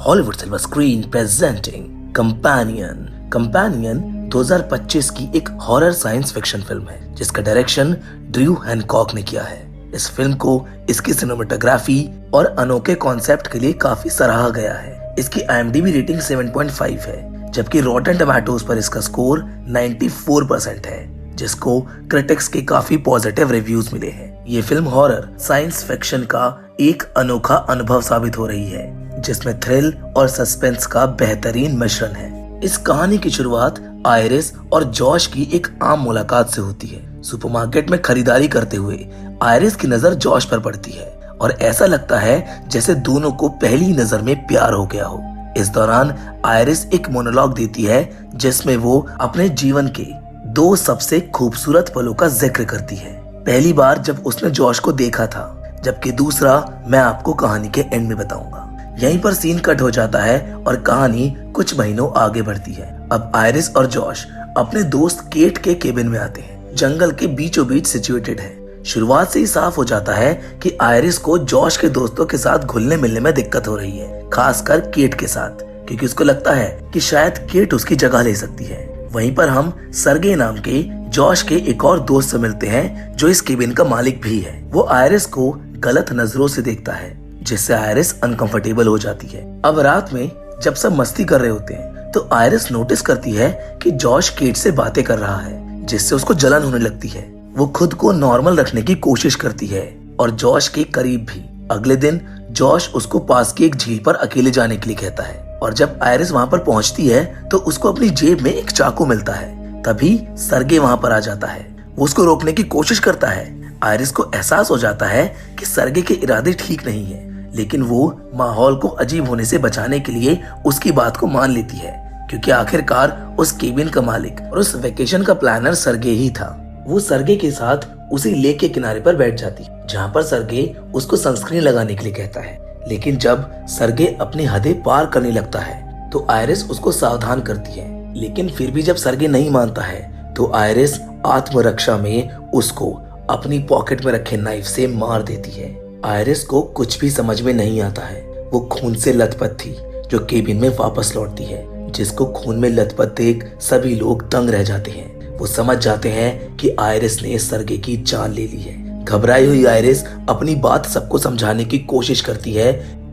Hollywood silver screen presenting companion. Companion 2025 की एक horror science fiction film है जिसका डायरेक्शन ड्रू हैनकॉक ने किया है। इस फिल्म को इसकी सिनेमेटोग्राफी और अनोखे कॉन्सेप्ट के लिए काफी सराहा गया है। इसकी IMDb रेटिंग 7.5 है, जबकि रॉटन टोमेटोज पर इसका स्कोर 94% है, जिसको क्रिटिक्स के काफी पॉजिटिव रिव्यूज मिले हैं। ये फिल्म हॉरर साइंस फिक्शन का एक अनोखा अनुभव साबित हो रही है, जिसमें थ्रिल और सस्पेंस का बेहतरीन मिश्रण है। इस कहानी की शुरुआत आयरिस और जॉश की एक आम मुलाकात से होती है। सुपरमार्केट में खरीदारी करते हुए आयरिस की नजर जॉश पर पड़ती है और ऐसा लगता है जैसे दोनों को पहली नजर में प्यार हो गया हो। इस दौरान आयरिस एक मोनोलॉग देती है जिसमें वो अपने जीवन के 2 सबसे खूबसूरत पलों का जिक्र करती है। पहली बार जब उसने जॉश को देखा था, जबकि दूसरा मैं आपको कहानी के एंड में बताऊंगा। यहीं पर सीन कट हो जाता है और कहानी कुछ महीनों आगे बढ़ती है। अब आयरिस और जॉश अपने दोस्त केट के केबिन में आते हैं। जंगल के बीचों बीच सिचुएटेड है। शुरुआत से ही साफ हो जाता है कि आयरिस को जॉश के दोस्तों के साथ घुलने मिलने में दिक्कत हो रही है, खासकर केट के साथ, क्योंकि उसको लगता है कि शायद केट उसकी जगह ले सकती है। वहीं पर हम सरगे नाम के जॉश के एक और दोस्त से मिलते हैं जो इस केबिन का मालिक भी है। वो आयरिस को गलत नजरों से देखता है, जिससे आयरिस अनकंफर्टेबल हो जाती है। अब रात में जब सब मस्ती कर रहे होते हैं तो आयरिस नोटिस करती है कि जॉश केट से बातें कर रहा है, जिससे उसको जलन होने लगती है। वो खुद को नॉर्मल रखने की कोशिश करती है और जॉश के करीब भी। अगले दिन जॉश उसको पास की एक झील पर अकेले जाने के लिए कहता है और जब आयरिस वहां पर पहुंचती है तो उसको अपनी जेब में एक चाकू मिलता है। तभी सरगे वहां पर आ जाता है। वो उसको रोकने की कोशिश करता है। आयरिस को एहसास हो जाता है कि सरगे के इरादे ठीक नहीं है, लेकिन वो माहौल को अजीब होने से बचाने के लिए उसकी बात को मान लेती है, क्योंकि आखिरकार उस केबिन का मालिक और उस वेकेशन का प्लानर सरगे ही था। वो सरगे के साथ उसी लेक के किनारे पर बैठ जाती है, जहाँ पर सरगे उसको सनस्क्रीन लगाने के लिए कहता है। लेकिन जब सरगे अपनी हदें पार करने लगता है तो आयरिस उसको सावधान करती है। लेकिन फिर भी जब सरगे नहीं मानता है तो आयरिस आत्मरक्षा में उसको अपनी पॉकेट में रखे नाइफ से मार देती है। आयरिस को कुछ भी समझ में नहीं आता है। वो खून से लथपथ थी जो केबिन में वापस लौटती है, जिसको खून में लथपथ देख सभी लोग दंग रह जाते हैं। वो समझ जाते हैं कि आयरिस ने सरगे की जान ले ली है। घबराई हुई आयरिस अपनी बात सबको समझाने की कोशिश करती है,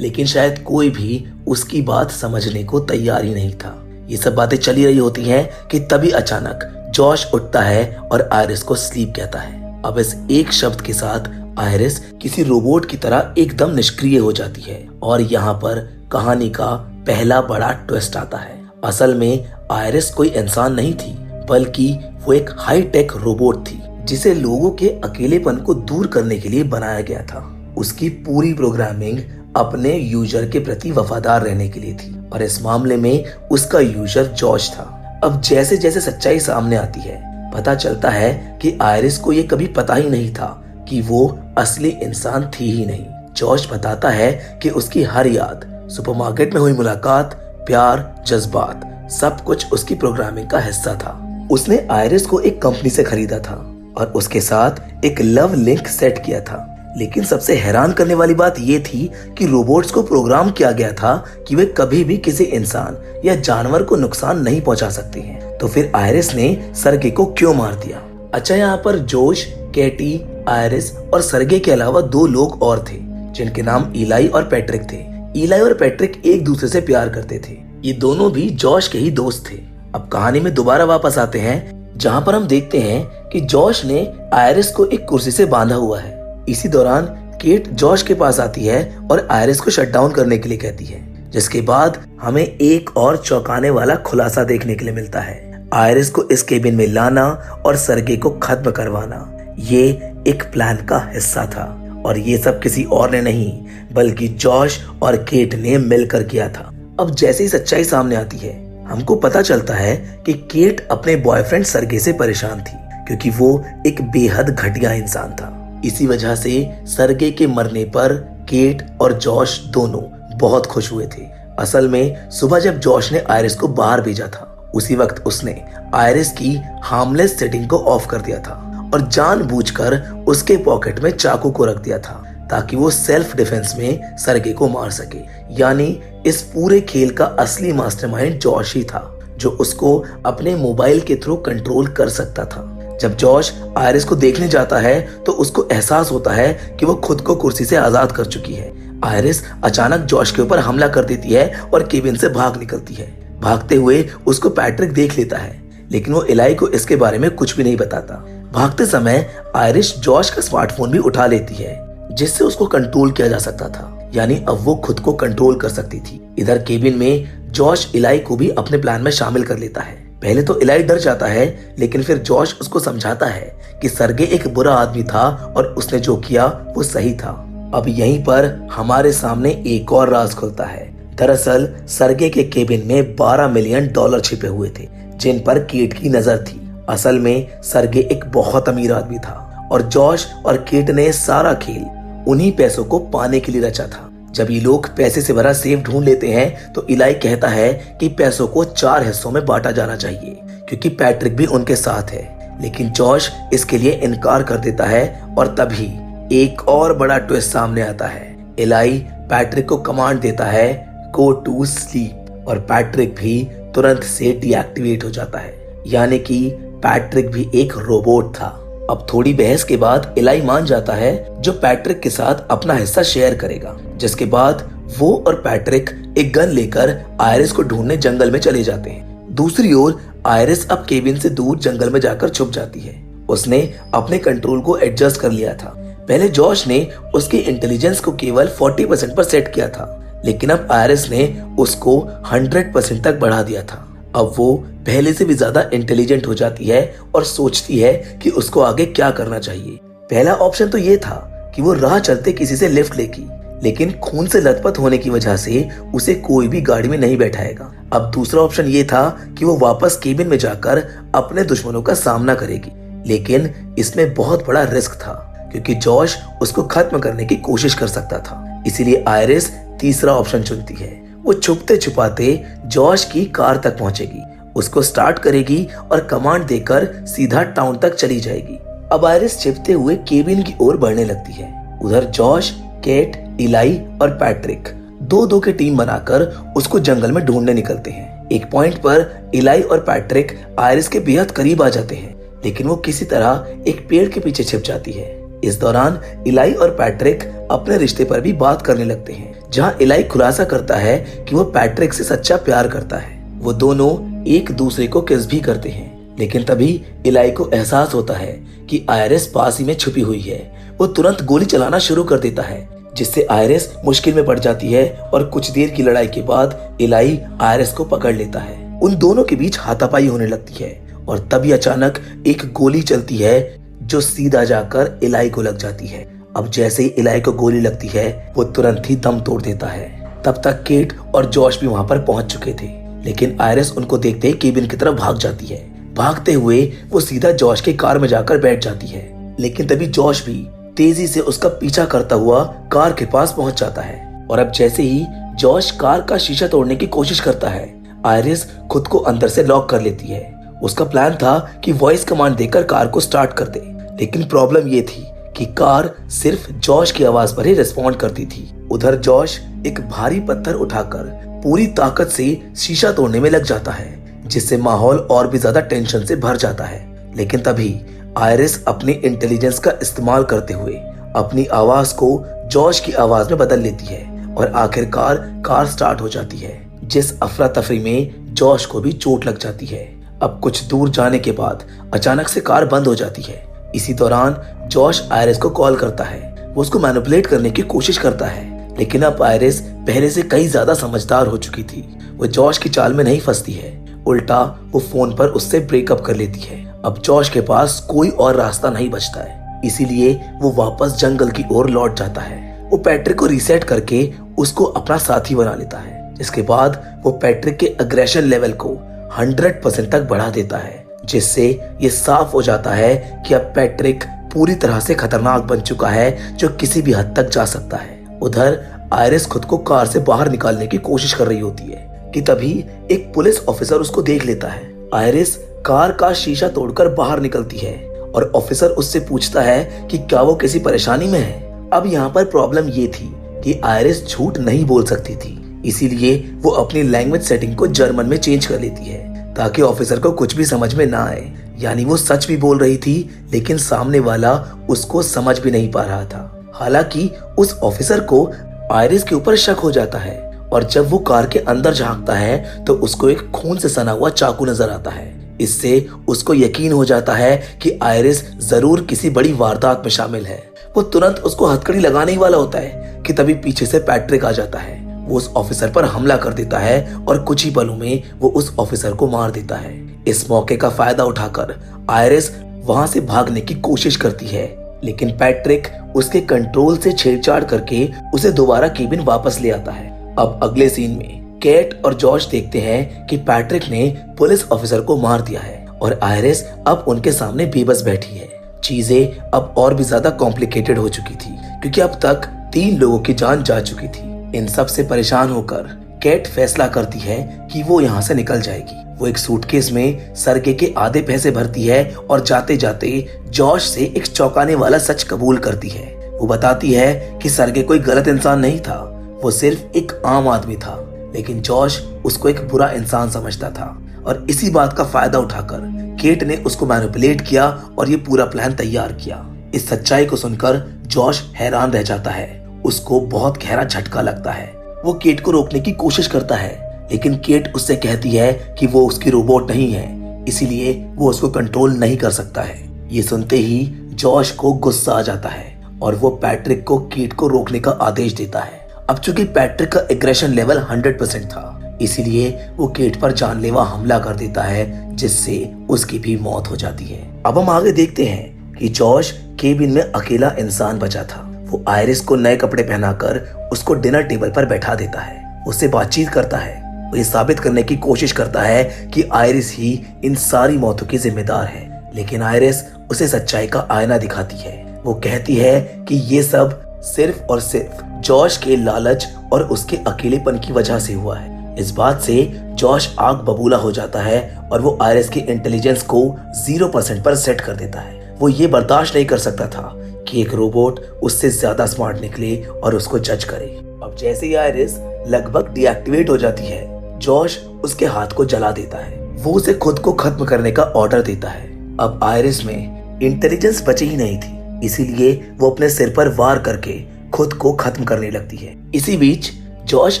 लेकिन शायद कोई भी उसकी बात समझने को तैयार ही नहीं था। ये सब बातें चली रही होती हैं कि तभी अचानक जॉश उठता है और आयरिस को स्लीप कहता है। अब इस एक शब्द के साथ आयरिस किसी रोबोट की तरह एकदम निष्क्रिय हो जाती है और यहाँ पर कहानी का पहला बड़ा ट्विस्ट आता है। असल में आयरिस कोई इंसान नहीं थी, बल्कि वो एक हाई टेक रोबोट थी जिसे लोगों के अकेलेपन को दूर करने के लिए बनाया गया था। उसकी पूरी प्रोग्रामिंग अपने यूजर के प्रति वफादार रहने के लिए थी और इस मामले में उसका यूजर जॉश था। अब जैसे जैसे सच्चाई सामने आती है, पता चलता है कि आयरिस को ये कभी पता ही नहीं था कि वो असली इंसान थी ही नहीं। जॉश बताता है कि उसकी हर याद, सुपरमार्केट में हुई मुलाकात, प्यार, जज्बात, सब कुछ उसकी प्रोग्रामिंग का हिस्सा था। उसने आयरिस को एक कंपनी से खरीदा था और उसके साथ एक लव लिंक सेट किया था। लेकिन सबसे हैरान करने वाली बात ये थी कि रोबोट्स को प्रोग्राम किया गया था कि वे कभी भी किसी इंसान या जानवर को नुकसान नहीं पहुंचा सकते हैं। तो फिर आयरिस ने सरगे को क्यों मार दिया? अच्छा, यहाँ पर जोश, केटी, आयरिस और सरगे के अलावा 2 लोग और थे जिनके नाम इलाई और पैट्रिक थे। इलाई और पैट्रिक एक दूसरे से प्यार करते थे। ये दोनों भी जॉश के ही दोस्त थे। अब कहानी में दोबारा वापस आते हैं, जहाँ पर हम देखते हैं कि जॉश ने आयरिस को एक कुर्सी से बांधा हुआ है। इसी दौरान केट जॉश के पास आती है और आयरिस को शट डाउन करने के लिए कहती है, जिसके बाद हमें एक और चौंकाने वाला खुलासा देखने के लिए मिलता है। आयरिस को इस केबिन में लाना और सरगे को खत्म करवाना ये एक प्लान का हिस्सा था और ये सब किसी और ने नहीं बल्कि जॉश और केट ने मिलकर किया था। अब जैसे ही सच्चाई सामने आती है, हमको पता चलता है कि केट अपने बॉयफ्रेंड सरगे से परेशान थी, क्योंकि वो एक बेहद घटिया इंसान था। इसी वजह से सरगे के मरने पर केट और जॉश दोनों बहुत खुश हुए थे। असल में सुबह जब जॉश ने आयरिस को बाहर भेजा था, उसी वक्त उसने आयरिस की हार्मलेस सेटिंग को ऑफ कर दिया था और जानबूझकर उसके पॉकेट में चाकू को रख दिया था, ताकि वो सेल्फ डिफेंस में सरगे को मार सके। यानी इस पूरे खेल का असली मास्टरमाइंड जॉश ही था, जो उसको अपने मोबाइल के थ्रू कंट्रोल कर सकता था। जब जॉश आयरिस को देखने जाता है तो उसको एहसास होता है कि वो खुद को कुर्सी से आजाद कर चुकी है। आयरिस अचानक जॉश के ऊपर हमला कर देती है और केबिन से भाग निकलती है। भागते हुए उसको पैट्रिक देख लेता है, लेकिन वो इलाई को इसके बारे में कुछ भी नहीं बताता। भागते समय आयरिस जॉश का स्मार्टफोन भी उठा लेती है, जिससे उसको कंट्रोल किया जा सकता था। यानी अब वो खुद को कंट्रोल कर सकती थी। इधर केबिन में जॉश इलाई को भी अपने प्लान में शामिल कर लेता है। पहले तो इलाई डर जाता है, लेकिन फिर जॉश उसको समझाता है कि सरगे एक बुरा आदमी था और उसने जो किया वो सही था। अब यहीं पर हमारे सामने एक और राज खुलता है। दरअसल सरगे के केबिन में $12 मिलियन छिपे हुए थे, जिन पर केट की नजर थी। असल में सरगे एक बहुत अमीर आदमी था और जॉश और केट ने सारा खेल उन्हीं पैसों को पाने के लिए रचा था। जब ये लोग पैसे से भरा सेफ ढूंढ लेते हैं तो इलाई कहता है कि पैसों को 4 हिस्सों में बांटा जाना चाहिए, क्योंकि पैट्रिक भी उनके साथ है। लेकिन जॉश इसके लिए इनकार कर देता है और तभी एक और बड़ा ट्विस्ट सामने आता है। इलाई पैट्रिक को कमांड देता है गो टू स्लीप, और पैट्रिक भी तुरंत से डीएक्टिवेट हो जाता है। यानी कि पैट्रिक भी एक रोबोट था। अब थोड़ी बहस के बाद इलाई मान जाता है, जो पैट्रिक के साथ अपना हिस्सा शेयर करेगा, जिसके बाद वो और पैट्रिक एक गन लेकर आयरिस को ढूंढने जंगल में चले जाते हैं। दूसरी ओर आयरिस अब केबिन से दूर जंगल में जाकर छुप जाती है। उसने अपने कंट्रोल को एडजस्ट कर लिया था। पहले जॉश ने उसकी इंटेलिजेंस को केवल 40% पर सेट किया था, लेकिन अब आयरिस ने उसको 100% तक बढ़ा दिया था। अब वो पहले से भी ज्यादा इंटेलिजेंट हो जाती है और सोचती है कि उसको आगे क्या करना चाहिए। पहला ऑप्शन तो ये था कि वो राह चलते किसी से लिफ्ट लेगी, लेकिन खून से लथपथ होने की वजह से उसे कोई भी गाड़ी में नहीं बैठाएगा। अब दूसरा ऑप्शन ये था कि वो वापस केबिन में जाकर अपने दुश्मनों का सामना करेगी, लेकिन इसमें बहुत बड़ा रिस्क था, क्योंकि जॉश उसको खत्म करने की कोशिश कर सकता था। इसीलिए आयरिस तीसरा ऑप्शन चुनती है। वो छुपते छुपाते जॉश की कार तक पहुंचेगी, उसको स्टार्ट करेगी और कमांड देकर सीधा टाउन तक चली जाएगी। अब आयरिस छिपते हुए केबिन की ओर बढ़ने लगती है। उधर जॉश, केट, इलाई और पैट्रिक 2-2 की टीम बनाकर उसको जंगल में ढूंढने निकलते हैं। एक पॉइंट पर इलाई और पैट्रिक आयरिस के बेहद करीब आ जाते हैं, लेकिन वो किसी तरह एक पेड़ के पीछे छिप जाती है। इस दौरान इलाई और पैट्रिक अपने रिश्ते पर भी बात करने लगते हैं, जहां इलाई खुलासा करता है कि वो पैट्रिक से सच्चा प्यार करता है। वो दोनों एक दूसरे को किस भी करते हैं, लेकिन तभी इलाई को एहसास होता है कि आयरिस पास ही में छुपी हुई है। वो तुरंत गोली चलाना शुरू कर देता है, जिससे आयरिस मुश्किल में पड़ जाती है और कुछ देर की लड़ाई के बाद इलाई आयरिस को पकड़ लेता है। उन दोनों के बीच हाथापाई होने लगती है और तभी अचानक एक गोली चलती है जो सीधा जाकर इलाई को लग जाती है। अब जैसे ही इलाई को गोली लगती है वो तुरंत ही दम तोड़ देता है। तब तक केट और जॉश भी वहां पर पहुंच चुके थे, लेकिन आयरिस उनको देखते ही केबिन की तरफ भाग जाती है। भागते हुए वो सीधा जॉश के कार में जाकर बैठ जाती है, लेकिन तभी जॉश भी तेजी से उसका पीछा करता हुआ कार के पास पहुंच जाता है। और अब जैसे ही जॉश कार का शीशा तोड़ने की कोशिश करता है, आयरिस खुद को अंदर से लॉक कर लेती है। उसका प्लान था कि वॉइस कमांड देकर कार को स्टार्ट कर दे, लेकिन प्रॉब्लम ये थी कि कार सिर्फ जॉश की आवाज पर ही रिस्पॉन्ड करती थी। उधर जॉश एक भारी पत्थर उठाकर पूरी ताकत से शीशा तोड़ने में लग जाता है, जिससे माहौल और भी ज्यादा टेंशन से भर जाता है। लेकिन तभी आयरिस अपनी इंटेलिजेंस का इस्तेमाल करते हुए अपनी आवाज को जॉश की आवाज में बदल लेती है और आखिरकार कार स्टार्ट हो जाती है, जिस अफरा तफरी में जॉश को भी चोट लग जाती है। अब कुछ दूर जाने के बाद अचानक से कार बंद हो जाती है। इसी दौरान जॉश आयरिस को कॉल करता है। वो उसको मैनिपुलेट करने की कोशिश करता है, लेकिन अब आयरिस पहले से कई ज्यादा समझदार हो चुकी थी। वो जॉश की चाल में नहीं फंसती है, उल्टा वो फोन पर उससे ब्रेकअप कर लेती है। अब जॉश के पास कोई और रास्ता नहीं बचता है, इसीलिए वो वापस जंगल की ओर लौट जाता है। वो पैट्रिक को रीसेट करके उसको अपना साथी बना लेता है, जिसके बाद वो पैट्रिक के अग्रेशन लेवल को 100% तक बढ़ा देता है, जिससे ये साफ हो जाता है कि अब पैट्रिक पूरी तरह से खतरनाक बन चुका है, जो किसी भी हद तक जा सकता है। उधर आयरिस खुद को कार से बाहर निकालने की कोशिश कर रही होती है कि तभी एक पुलिस ऑफिसर उसको देख लेता है। आयरिस कार का शीशा तोड़कर बाहर निकलती है और ऑफिसर उससे पूछता है कि क्या वो किसी परेशानी में है। अब यहाँ पर प्रॉब्लम ये थी कि आयरिस झूठ नहीं बोल सकती थी, इसीलिए वो अपनी लैंग्वेज सेटिंग को जर्मन में चेंज कर लेती है ताकि ऑफिसर को कुछ भी समझ में ना आए। यानी वो सच भी बोल रही थी लेकिन सामने वाला उसको समझ भी नहीं पा रहा था। हालांकि उस ऑफिसर को आयरिस के ऊपर शक हो जाता है और जब वो कार के अंदर झांकता है तो उसको एक खून से सना हुआ चाकू नजर आता है। इससे उसको यकीन हो जाता है कि आयरिस जरूर किसी बड़ी वारदात में शामिल है। वो तुरंत उसको हथकड़ी लगाने ही वाला होता है कि तभी पीछे से पैट्रिक आ जाता है। वो उस ऑफिसर पर हमला कर देता है और कुछ ही पलों में वो उस ऑफिसर को मार देता है। इस मौके का फायदा उठाकर आयरिस वहां से भागने की कोशिश करती है, लेकिन पैट्रिक उसके कंट्रोल से छेड़छाड़ करके उसे दोबारा केबिन वापस ले आता है। अब अगले सीन में केट और जॉश देखते हैं कि पैट्रिक ने पुलिस ऑफिसर को मार दिया है और आयरिस अब उनके सामने बेबस बैठी है। चीजें अब और भी ज्यादा कॉम्प्लिकेटेड हो चुकी थी क्योंकि अब तक 3 लोगों की जान जा चुकी थी। इन सब से परेशान होकर केट फैसला करती है कि वो यहाँ से निकल जाएगी। वो एक सूटकेस में सरगे के आधे पैसे भरती है और जाते जाते जॉश से एक चौंकाने वाला सच कबूल करती है। वो बताती है कि सरगे कोई गलत इंसान नहीं था, वो सिर्फ एक आम आदमी था, लेकिन जॉश उसको एक बुरा इंसान समझता था और इसी बात का फायदा उठाकर केट ने उसको मैनिपुलेट किया और ये पूरा प्लान तैयार किया। इस सच्चाई को सुनकर जॉश हैरान रह जाता है। उसको बहुत गहरा झटका लगता है। वो केट को रोकने की कोशिश करता है लेकिन केट उससे कहती है कि वो उसकी रोबोट नहीं है, इसीलिए वो उसको कंट्रोल नहीं कर सकता है। ये सुनते ही जॉश को गुस्सा आ जाता है और वो पैट्रिक को केट को रोकने का आदेश देता है। अब चूंकि पैट्रिक का एग्रेशन लेवल 100% था, इसीलिए वो केट पर जानलेवा हमला कर देता है जिससे उसकी भी मौत हो जाती है। अब हम आगे देखते हैं कि जॉश केबिन में अकेला इंसान बचा था। वो आयरिस को नए कपड़े पहनाकर उसको डिनर टेबल पर बैठा देता है, उससे बातचीत करता है। वो ये साबित करने की कोशिश करता है कि आयरिस ही इन सारी मौतों की जिम्मेदार है, लेकिन आयरिस उसे सच्चाई का आईना दिखाती है। वो कहती है कि ये सब सिर्फ और सिर्फ जॉश के लालच और उसके अकेलेपन की वजह से हुआ है। इस बात से जॉश आग बबूला हो जाता है और वो आयरिस के इंटेलिजेंस को 0% पर सेट कर देता है। वो ये बर्दाश्त नहीं कर सकता था कि एक रोबोट उससे ज्यादा स्मार्ट निकले और उसको जज करे। अब जैसे ही आयरिस लगभग डीएक्टिवेट हो जाती है, जॉश उसके हाथ को जला देता है। वो उसे खुद को खत्म करने का ऑर्डर देता है। अब आयरिस में इंटेलिजेंस बची ही नहीं थी, इसीलिए वो अपने सिर पर वार करके खुद को खत्म करने लगती है। इसी बीच जॉश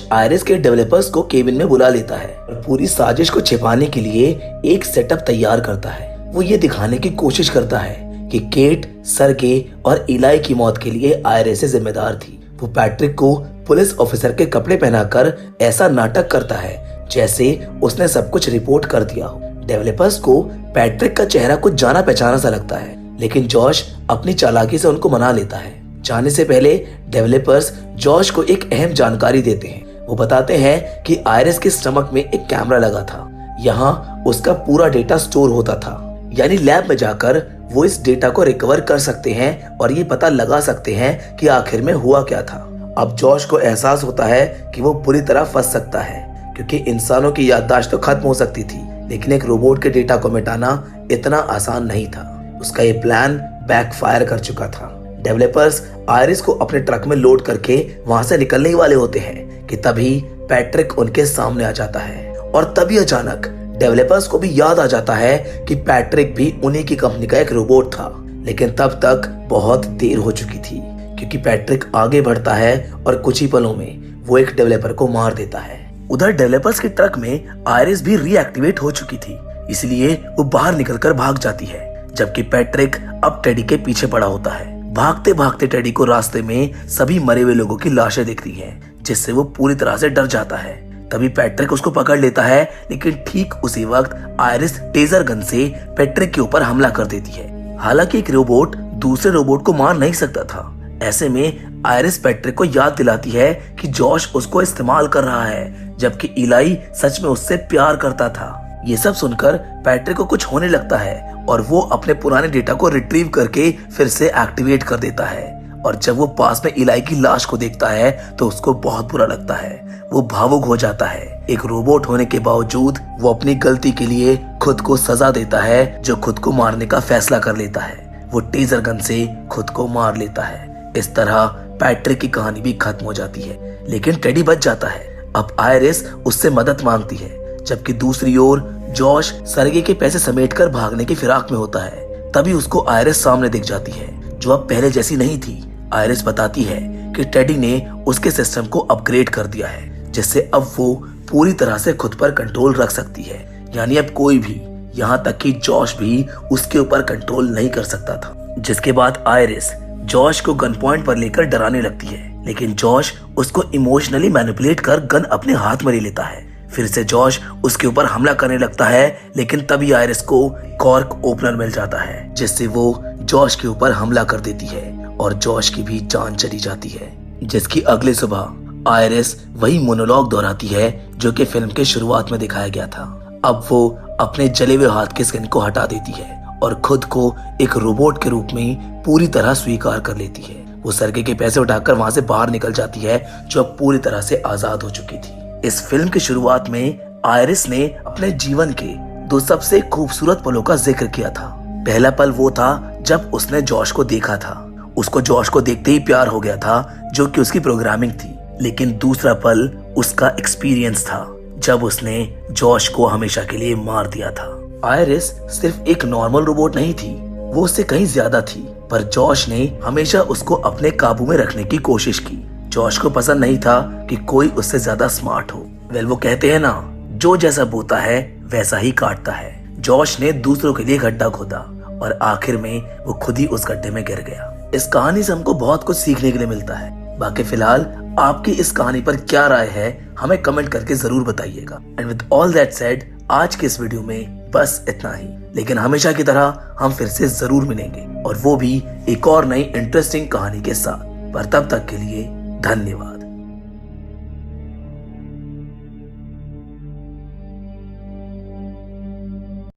आयरिस के डेवलपर्स को केबिन में बुला लेता है और पूरी साजिश को छिपाने के लिए एक सेटअप तैयार करता है। वो ये दिखाने की कोशिश करता है कि केट, सरगे और इलाई की मौत के लिए आयरिस से जिम्मेदार थी। वो पैट्रिक को पुलिस ऑफिसर के कपड़े पहनाकर ऐसा नाटक करता है जैसे उसने सब कुछ रिपोर्ट कर दिया हो। डेवलपर्स को पैट्रिक का चेहरा कुछ जाना पहचाना सा लगता है, लेकिन जॉश अपनी चालाकी से उनको मना लेता है। जाने से पहले डेवलपर्स जॉश को एक अहम जानकारी देते हैं। वो बताते हैं कि आयरिस के स्टमक में एक कैमरा लगा था। यहाँ उसका पूरा डेटा स्टोर होता था, यानी लैब में जाकर वो इस डेटा को रिकवर कर सकते हैं और ये पता लगा सकते हैं कि आखिर में हुआ क्या था। अब जॉश को एहसास होता है कि वो पूरी तरह फंस सकता है क्योंकि इंसानों की याददाश्त तो खत्म हो सकती थी, लेकिन एक रोबोट के डेटा को मिटाना इतना आसान नहीं था। उसका ये प्लान बैकफायर कर चुका था। डेवलपर्स आयरिस को अपने ट्रक में लोड करके वहां से निकलने ही वाले होते हैं कि तभी पैट्रिक उनके सामने आ जाता है और तभी अचानक डेवलपर्स को भी याद आ जाता है कि पैट्रिक भी उन्हीं की कंपनी का एक रोबोट था। लेकिन तब तक बहुत देर हो चुकी थी क्योंकि पैट्रिक आगे बढ़ता है और कुछ ही पलों में वो एक डेवलपर को मार देता है। उधर डेवलपर्स के ट्रक में आयरिस भी रीएक्टिवेट हो चुकी थी, इसलिए वो बाहर निकलकर भाग जाती है, जबकि पैट्रिक अब टेडी के पीछे पड़ा होता है। भागते भागते टेडी को रास्ते में सभी मरे हुए लोगों की लाशें दिखती हैं, जिससे वो पूरी तरह से डर जाता है। तभी पैट्रिक उसको पकड़ लेता है, लेकिन ठीक उसी वक्त आयरिस टेजर गन से पैट्रिक के ऊपर हमला कर देती है। हालांकि एक रोबोट दूसरे रोबोट को मार नहीं सकता था। ऐसे में आयरिस पैट्रिक को याद दिलाती है कि जॉश उसको इस्तेमाल कर रहा है, जबकि इलाई सच में उससे प्यार करता था। ये सब सुनकर पैट्रिक को कुछ होने लगता है और वो अपने पुराने डेटा को रिट्रीव करके फिर से एक्टिवेट कर देता है। और जब वो पास में इलाई की लाश को देखता है तो उसको बहुत बुरा लगता है। वो भावुक हो जाता है। एक रोबोट होने के बावजूद वो अपनी गलती के लिए खुद को सजा देता है, जो खुद को मारने का फैसला कर लेता है। वो टेजर गन से खुद को मार लेता है। इस तरह पैट्रिक की कहानी भी खत्म हो जाती है, लेकिन टेडी बच जाता है। अब आयरिस उससे मदद मांगती है, जबकि दूसरी ओर जॉश सरगे के पैसे समेटकर भागने की फिराक में होता है। तभी उसको आयरिस सामने दिख जाती है, जो अब पहले जैसी नहीं थी। आयरिस बताती है कि टेडी ने उसके सिस्टम को अपग्रेड कर दिया है, जिससे अब वो पूरी तरह से खुद पर कंट्रोल रख सकती है। यानी अब कोई भी, यहाँ तक कि जॉश भी उसके ऊपर कंट्रोल नहीं कर सकता था। जिसके बाद आयरिस जॉश को गन पॉइंट पर लेकर डराने लगती है, लेकिन जॉश उसको इमोशनली मैनिपुलेट कर गन अपने हाथ में ले लेता है। फिर से जॉश उसके ऊपर हमला करने लगता है, लेकिन तभी आयरिस को कॉर्क ओपनर मिल जाता है, जिससे वो जॉश के ऊपर हमला कर देती है और जॉश की भी जान चली जाती है। जिसकी अगली सुबह आयरिस वही मोनोलॉग दोहराती है जो कि फिल्म के शुरुआत में दिखाया गया था। अब वो अपने जले हुए हाथ के स्किन को हटा देती है और खुद को एक रोबोट के रूप में पूरी तरह स्वीकार कर लेती है। वो सरगे के पैसे उठाकर वहां से बाहर निकल जाती है, जो अब पूरी तरह से आजाद हो चुकी थी। इस फिल्म की शुरुआत में आयरिस ने अपने जीवन के 2 सबसे खूबसूरत पलों का जिक्र किया था। पहला पल वो था जब उसने जॉश को देखा था। उसको जॉश को देखते ही प्यार हो गया था, जो कि उसकी प्रोग्रामिंग थी। लेकिन दूसरा पल उसका एक्सपीरियंस था, जब उसने जॉश को हमेशा के लिए मार दिया था। आयरिस सिर्फ एक नॉर्मल रोबोट नहीं थी, वो उससे कहीं ज्यादा थी। पर जॉश ने हमेशा उसको अपने काबू में रखने की कोशिश की। जॉश को पसंद नहीं था कि कोई उससे ज्यादा स्मार्ट हो। वेल, वो कहते हैं ना, जो जैसा बोता है वैसा ही काटता है। जॉश ने दूसरों के लिए गड्ढा खोदा और आखिर में वो खुद ही उस गड्ढे में गिर गया। इस कहानी से हमको बहुत कुछ सीखने के लिए मिलता है। बाकी फिलहाल आपकी इस कहानी पर क्या राय है, हमें कमेंट करके जरूर बताइएगा। And with all that said, आज के इस वीडियो में बस इतना ही। लेकिन हमेशा की तरह हम फिर से जरूर मिलेंगे, और वो भी एक और नई इंटरेस्टिंग कहानी के साथ। पर तब तक के लिए धन्यवाद।